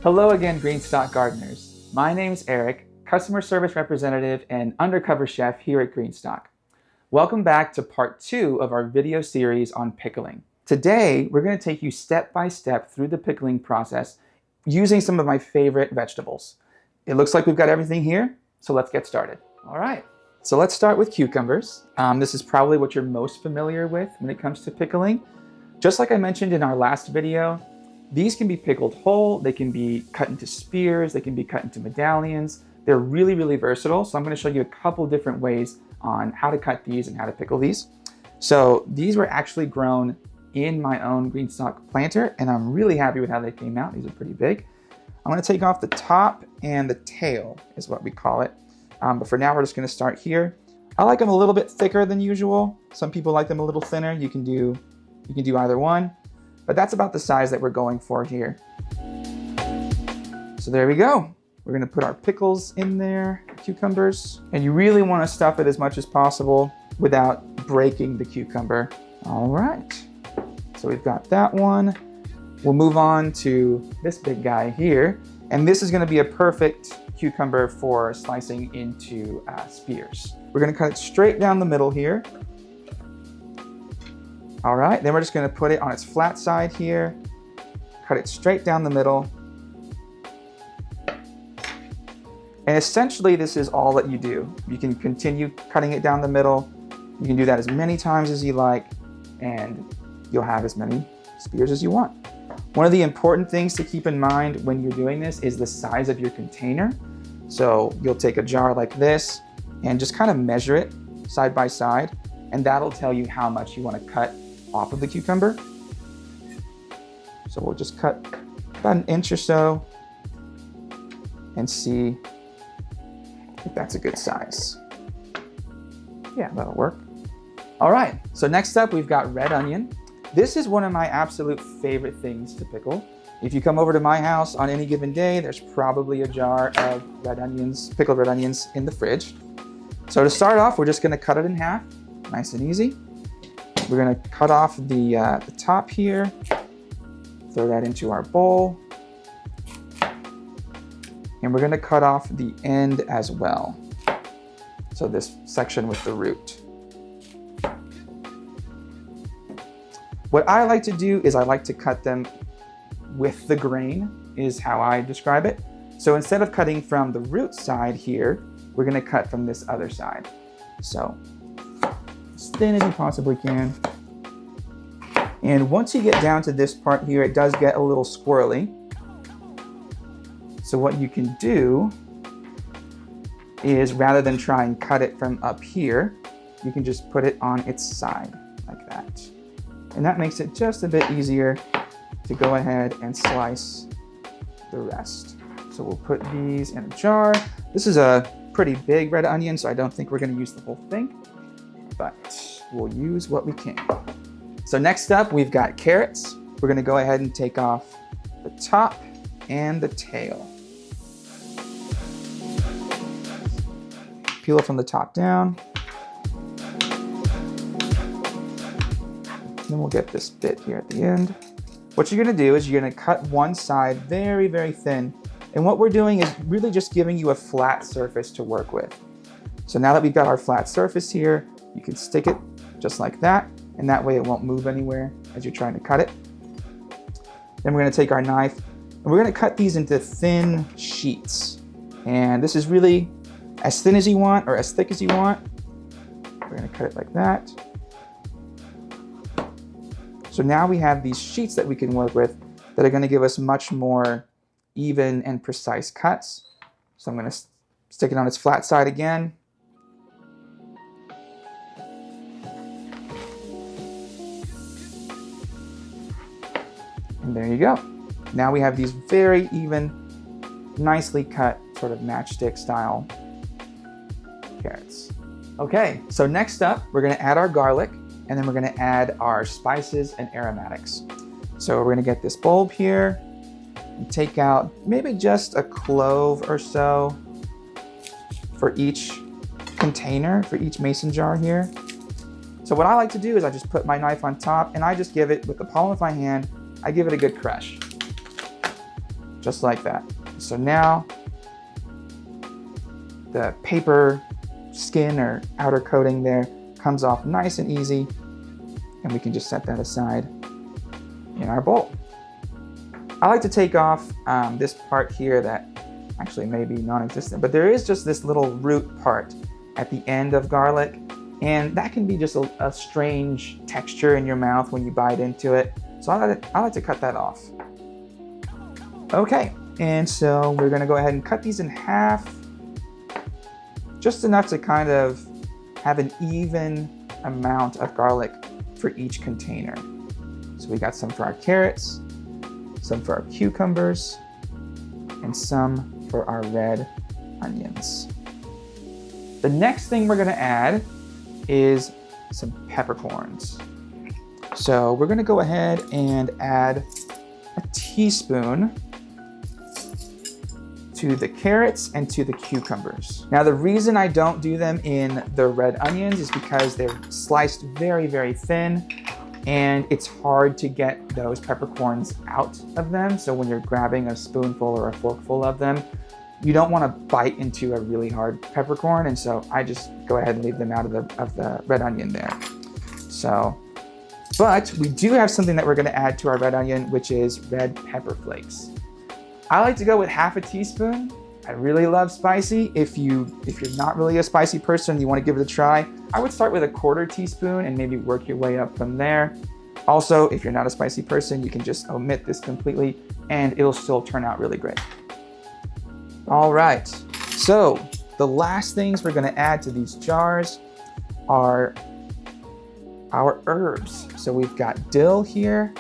Hello again, GreenStalk gardeners. My name's Eric, customer service representative and undercover chef here at GreenStalk. Welcome back to part 2 of our video series on pickling. Today, we're going to take you step by step through the pickling process using some of my favorite vegetables. It looks like we've got everything here, so let's get started. All right, so let's start with cucumbers. This is probably what you're most familiar with when it comes to pickling. Just like I mentioned in our last video, these can be pickled whole, they can be cut into spears, they can be cut into medallions. They're really, really versatile. So I'm going to show you a couple different ways on how to cut these and how to pickle these. So these were actually grown in my own GreenStalk planter, and I'm really happy with how they came out. These are pretty big. I'm going to take off the top and the tail is what we call it. But for now, we're just going to start here. I like them a little bit thicker than usual. Some people like them a little thinner. You can do either one. But that's about the size that we're going for here. So there we go. We're gonna put our pickles in there, cucumbers. And you really wanna stuff it as much as possible without breaking the cucumber. All right, so we've got that one. We'll move on to this big guy here. And this is gonna be a perfect cucumber for slicing into spears. We're gonna cut it straight down the middle here. All right, then we're just gonna put it on its flat side here, cut it straight down the middle. And essentially this is all that you do. You can continue cutting it down the middle. You can do that as many times as you like, and you'll have as many spears as you want. One of the important things to keep in mind when you're doing this is the size of your container. So you'll take a jar like this and just kind of measure it side by side, and that'll tell you how much you want to cut off of the cucumber. So we'll just cut about an inch or so and see if that's a good size. Yeah, that'll work. All right, so next up we've got red onion. This is one of my absolute favorite things to pickle. If you come over to my house on any given day, there's probably a jar of red onions, pickled red onions in the fridge. So to start off, we're just gonna cut it in half, nice and easy. We're gonna cut off the top here, throw that into our bowl, and we're gonna cut off the end as well. So this section with the root. What I like to do is I like to cut them with the grain, is how I describe it. So instead of cutting from the root side here, we're gonna cut from this other side. So as thin as you possibly can. And once you get down to this part here, it does get a little squirrely. So what you can do is, rather than try and cut it from up here, you can just put it on its side like that. And that makes it just a bit easier to go ahead and slice the rest. So we'll put these in a jar. This is a pretty big red onion, so I don't think we're gonna use the whole thing, but we'll use what we can. So next up, we've got carrots. We're gonna go ahead and take off the top and the tail. Peel it from the top down. Then we'll get this bit here at the end. What you're gonna do is you're gonna cut one side very, very thin. And what we're doing is really just giving you a flat surface to work with. So now that we've got our flat surface here, you can stick it just like that, and that way it won't move anywhere as you're trying to cut it. Then we're gonna take our knife, and we're gonna cut these into thin sheets. And this is really as thin as you want, or as thick as you want. We're gonna cut it like that. So now we have these sheets that we can work with that are gonna give us much more even and precise cuts. So I'm gonna stick it on its flat side again. And there you go. Now we have these very even, nicely cut, sort of matchstick style carrots. Okay, so next up, we're gonna add our garlic, and then we're gonna add our spices and aromatics. So we're gonna get this bulb here, and take out maybe just a clove or so for each container, for each mason jar here. So what I like to do is I just put my knife on top and I just give it, with the palm of my hand, I give it a good crush. just like that. So now the paper skin or outer coating there comes off nice and easy, and we can just set that aside in our bowl. I like to take off this part here that actually may be non-existent, but there is just this little root part at the end of garlic, and that can be just a strange texture in your mouth when you bite into it. So I like to cut that off. Okay, and so we're gonna go ahead and cut these in half, just enough to kind of have an even amount of garlic for each container. So we got some for our carrots, some for our cucumbers, and some for our red onions. The next thing we're gonna add is some peppercorns. So we're gonna go ahead and add a teaspoon to the carrots and to the cucumbers. Now the reason I don't do them in the red onions is because they're sliced very, very thin, and it's hard to get those peppercorns out of them. So when you're grabbing a spoonful or a forkful of them, you don't want to bite into a really hard peppercorn, and so I just go ahead and leave them out of the red onion there. So, but we do have something that we're going to add to our red onion, which is red pepper flakes. I like to go with half a teaspoon. I really love spicy. If you're not really a spicy person and you want to give it a try, I would start with a 1/4 teaspoon and maybe work your way up from there. Also, if you're not a spicy person, you can just omit this completely and it'll still turn out really great. All right, so the last things we're gonna add to these jars are our herbs. So we've got dill here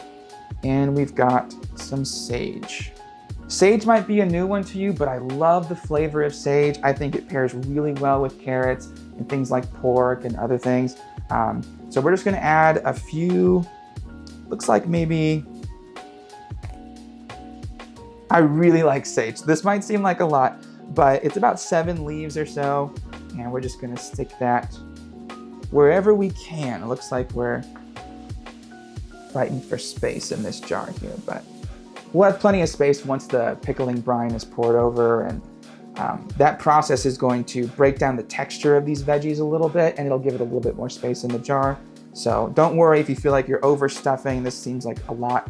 and we've got some sage. Sage might be a new one to you, but I love the flavor of sage. I think it pairs really well with carrots and things like pork and other things. So we're just gonna add a few, looks like maybe, I really like sage. This might seem like a lot, but it's about 7 leaves or so. And we're just gonna stick that wherever we can. It looks like we're fighting for space in this jar here, but we'll have plenty of space once the pickling brine is poured over, and that process is going to break down the texture of these veggies a little bit, and it'll give it a little bit more space in the jar. So don't worry if you feel like you're overstuffing. This seems like a lot.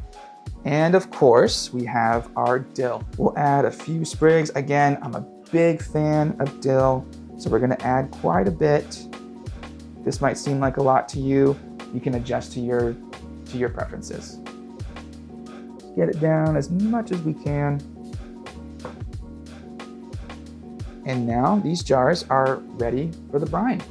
And of course, we have our dill. We'll add a few sprigs. Again, I'm a big fan of dill, so we're gonna add quite a bit. This might seem like a lot to you. You can adjust to your preferences. Get it down as much as we can. And now these jars are ready for the brine.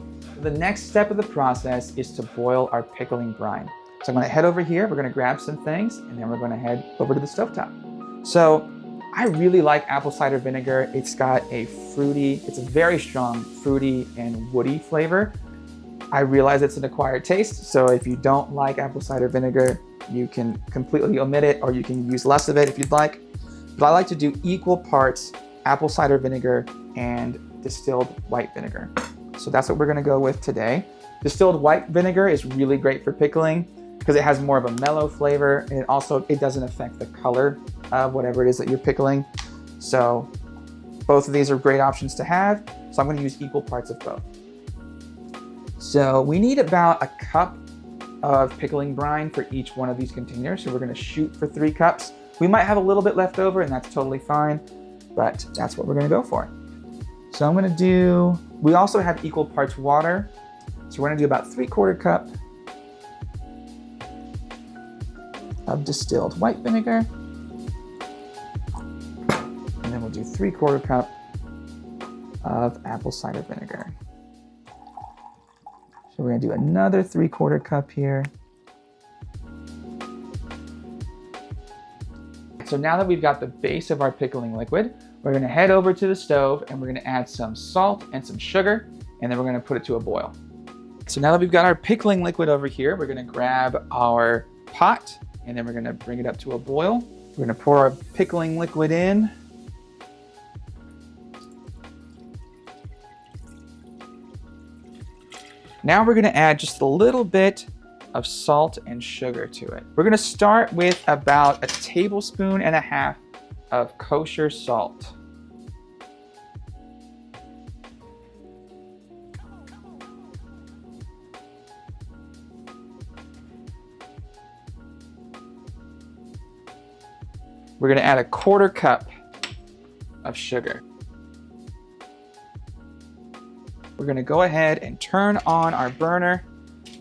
The next step of the process is to boil our pickling brine. So I'm gonna head over here, we're gonna grab some things, and then we're gonna head over to the stovetop. So I really like apple cider vinegar. It's got a fruity, it's a very strong fruity and woody flavor. I realize it's an acquired taste, so if you don't like apple cider vinegar, you can completely omit it, or you can use less of it if you'd like. But I like to do equal parts apple cider vinegar and distilled white vinegar. So that's what we're gonna go with today. Distilled white vinegar is really great for pickling because it has more of a mellow flavor, and it doesn't affect the color of whatever it is that you're pickling. So both of these are great options to have. So I'm gonna use equal parts of both. So we need about a cup of pickling brine for each one of these containers. So we're gonna shoot for 3 cups. We might have a little bit left over, and that's totally fine, but that's what we're gonna go for. So I'm gonna do, we also have equal parts water. So we're gonna do about 3/4 cup of distilled white vinegar. And then we'll do 3/4 cup of apple cider vinegar. So we're gonna do another 3/4 cup here. So now that we've got the base of our pickling liquid, we're gonna head over to the stove and we're gonna add some salt and some sugar, and then we're gonna put it to a boil. So now that we've got our pickling liquid over here, we're gonna grab our pot and then we're gonna bring it up to a boil. We're gonna pour our pickling liquid in. Now we're gonna add just a little bit of salt and sugar to it. We're gonna start with about 1.5 tablespoons of kosher salt. We're going to add a 1/4 cup of sugar. We're going to go ahead and turn on our burner,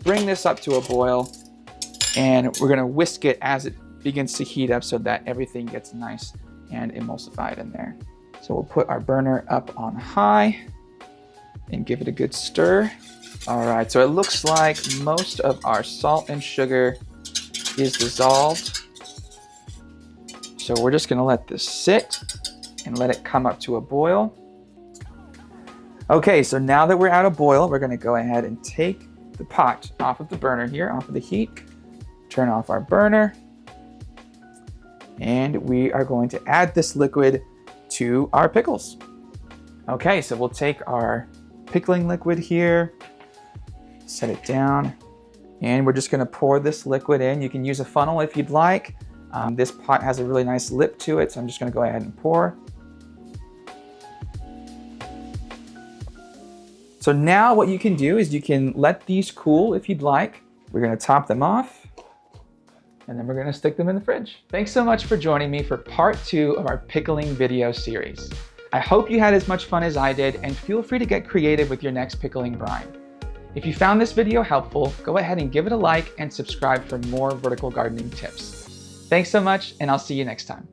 bring this up to a boil, and we're going to whisk it as it begins to heat up so that everything gets nice and emulsified in there. So we'll put our burner up on high and give it a good stir. All right, so it looks like most of our salt and sugar is dissolved. So we're just gonna let this sit and let it come up to a boil. Okay, so now that we're at a boil, we're gonna go ahead and take the pot off of the burner here, off of the heat, turn off our burner, and we are going to add this liquid to our pickles. Okay, so we'll take our pickling liquid here, set it down, and we're just gonna pour this liquid in. You can use a funnel if you'd like. This pot has a really nice lip to it, so I'm just gonna go ahead and pour. So now what you can do is you can let these cool if you'd like. We're gonna top them off, and then we're gonna stick them in the fridge. Thanks so much for joining me for part 2 of our pickling video series. I hope you had as much fun as I did, and feel free to get creative with your next pickling brine. If you found this video helpful, go ahead and give it a like and subscribe for more vertical gardening tips. Thanks so much, and I'll see you next time.